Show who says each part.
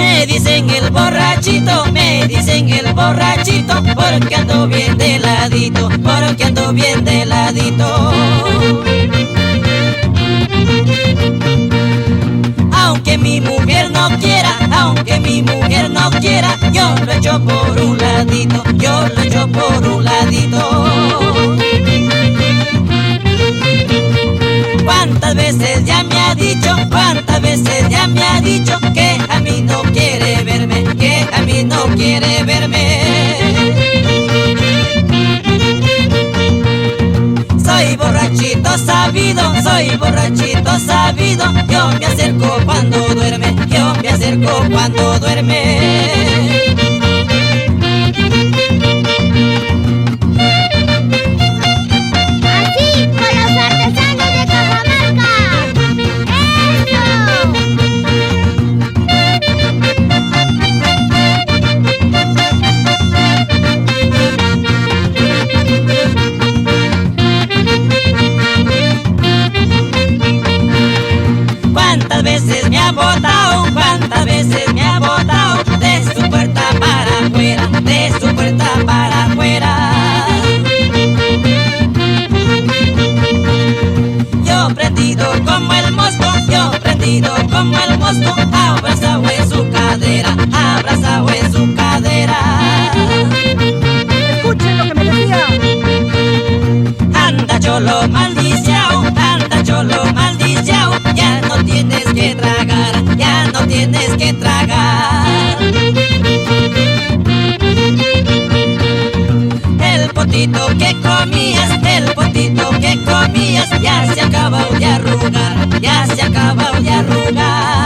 Speaker 1: Me dicen el borrachito, porque ando bien de ladito, porque ando bien de ladito. Aunque mi mujer no quiera, yo lo echo por un ladito, yo lo echo por un ladito. Cuántas veces ya me ha dicho que a mí no quiere verme, que a mí no quiere verme. Soy borrachito sabido, yo me acerco cuando duerme, yo me acerco cuando duerme. Cuántas veces me ha botado de su puerta para afuera, de su puerta para afuera. Yo prendido como el mosco, abrazado en su cadera, abrazado en su cadera.
Speaker 2: Escuchen lo que me decía.
Speaker 1: Anda cholo maldiciao, ya no tienes que tragar, ya no tienes que tragar. El potito que comías, ya se acabó de arrugar, ya se acabó de arrugar.